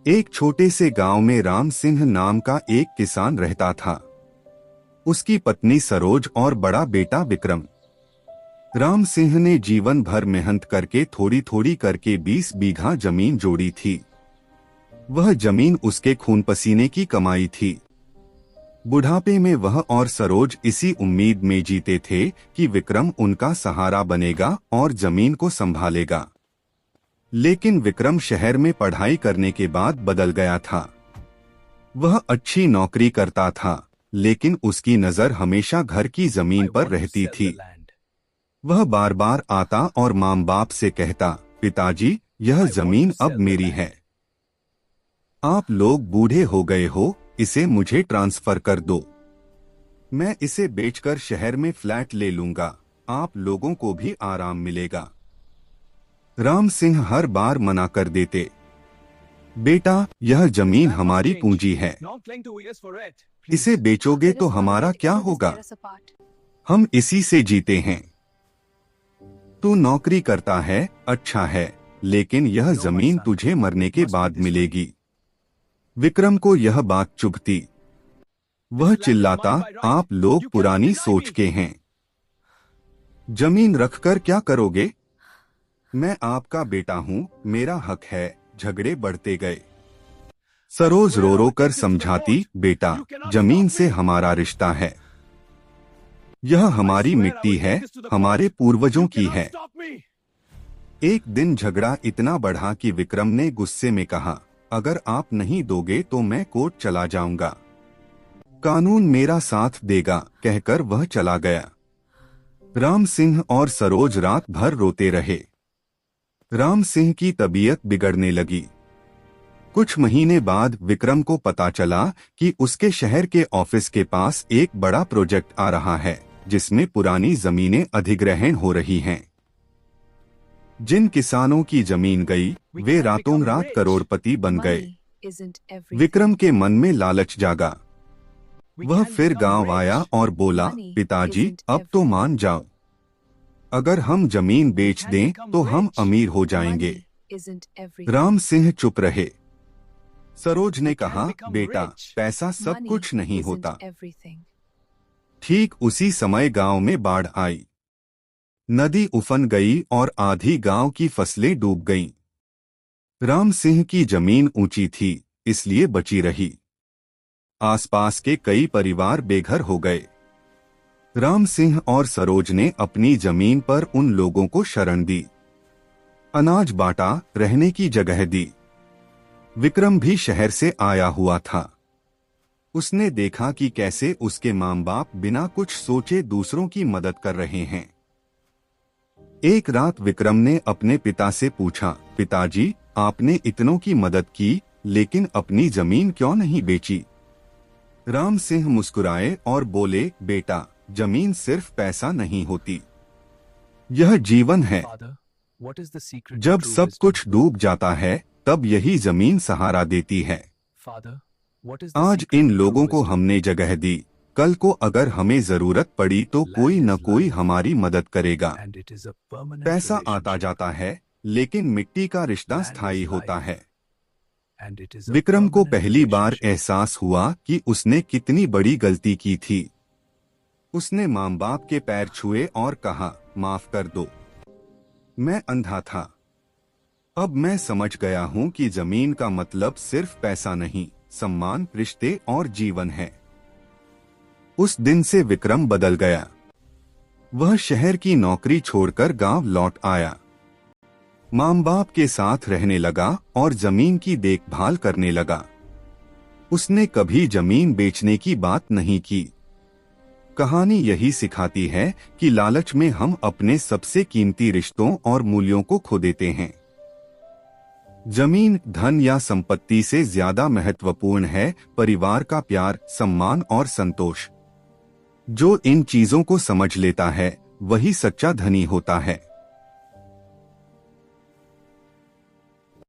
एक छोटे से गांव में राम सिंह नाम का एक किसान रहता था। उसकी पत्नी सरोज और बड़ा बेटा विक्रम। राम सिंह ने जीवन भर मेहनत करके थोड़ी थोड़ी करके 20 बीघा जमीन जोड़ी थी। वह जमीन उसके खून पसीने की कमाई थी। बुढ़ापे में वह और सरोज इसी उम्मीद में जीते थे कि विक्रम उनका सहारा बनेगा और जमीन को संभालेगा। लेकिन विक्रम शहर में पढ़ाई करने के बाद बदल गया था। वह अच्छी नौकरी करता था, लेकिन उसकी नजर हमेशा घर की जमीन पर रहती थी। वह बार बार आता और माँ बाप से कहता, पिताजी, यह जमीन अब मेरी है। आप लोग बूढ़े हो गए हो, इसे मुझे ट्रांसफर कर दो। मैं इसे बेचकर शहर में फ्लैट ले लूंगा, आप लोगों को भी आराम मिलेगा। राम सिंह हर बार मना कर देते, बेटा, यह जमीन हमारी पूंजी है, इसे बेचोगे तो हमारा क्या होगा? हम इसी से जीते हैं। तू नौकरी करता है, अच्छा है, लेकिन यह जमीन तुझे मरने के बाद मिलेगी। विक्रम को यह बात चुभती। वह चिल्लाता, आप लोग पुरानी सोच के हैं, जमीन रखकर क्या करोगे? मैं आपका बेटा हूँ, मेरा हक है। झगड़े बढ़ते गए। सरोज रो रो कर समझाती, बेटा, जमीन से हमारा रिश्ता है, यह हमारी मिट्टी है, हमारे पूर्वजों की है। एक दिन झगड़ा इतना बढ़ा कि विक्रम ने गुस्से में कहा, अगर आप नहीं दोगे तो मैं कोर्ट चला जाऊंगा, कानून मेरा साथ देगा, कहकर वह चला गया। राम सिंह और सरोज रात भर रोते रहे। राम सिंह की तबीयत बिगड़ने लगी। कुछ महीने बाद विक्रम को पता चला कि उसके शहर के ऑफिस के पास एक बड़ा प्रोजेक्ट आ रहा है, जिसमें पुरानी जमीनें अधिग्रहण हो रही हैं। जिन किसानों की जमीन गई, वे रातों रात करोड़पति बन गए। विक्रम के मन में लालच जागा। वह फिर गांव आया और बोला, पिताजी, अब तो मान जाओ, अगर हम जमीन बेच दें तो हम अमीर हो जाएंगे। राम सिंह चुप रहे। सरोज ने कहा, बेटा, पैसा सब कुछ नहीं होता। ठीक उसी समय गांव में बाढ़ आई। नदी उफन गई और आधी गांव की फसलें डूब गईं। राम सिंह की जमीन ऊंची थी, इसलिए बची रही। आसपास के कई परिवार बेघर हो गए। राम सिंह और सरोज ने अपनी जमीन पर उन लोगों को शरण दी, अनाज बांटा, रहने की जगह दी। विक्रम भी शहर से आया हुआ था। उसने देखा कि कैसे उसके माँ बाप बिना कुछ सोचे दूसरों की मदद कर रहे हैं। एक रात विक्रम ने अपने पिता से पूछा, पिताजी, आपने इतनों की मदद की, लेकिन अपनी जमीन क्यों नहीं बेची? राम सिंह मुस्कुराए और बोले, बेटा, जमीन सिर्फ पैसा नहीं होती, यह जीवन है। जब सब कुछ डूब जाता है, तब यही जमीन सहारा देती है। आज इन लोगों को हमने जगह दी, कल को अगर हमें जरूरत पड़ी तो कोई न कोई हमारी मदद करेगा। पैसा आता जाता है, लेकिन मिट्टी का रिश्ता स्थायी होता है। विक्रम को पहली बार एहसास हुआ कि उसने कितनी बड़ी गलती की थी। उसने माँ बाप के पैर छुए और कहा, माफ कर दो, मैं अंधा था। अब मैं समझ गया हूँ कि जमीन का मतलब सिर्फ पैसा नहीं, सम्मान, रिश्ते और जीवन है। उस दिन से विक्रम बदल गया। वह शहर की नौकरी छोड़कर गांव लौट आया। माँ बाप के साथ रहने लगा और जमीन की देखभाल करने लगा। उसने कभी जमीन बेचने की बात नहीं की। कहानी यही सिखाती है कि लालच में हम अपने सबसे कीमती रिश्तों और मूल्यों को खो देते हैं। जमीन, धन या संपत्ति से ज्यादा महत्वपूर्ण है परिवार का प्यार, सम्मान और संतोष। जो इन चीजों को समझ लेता है, वही सच्चा धनी होता है।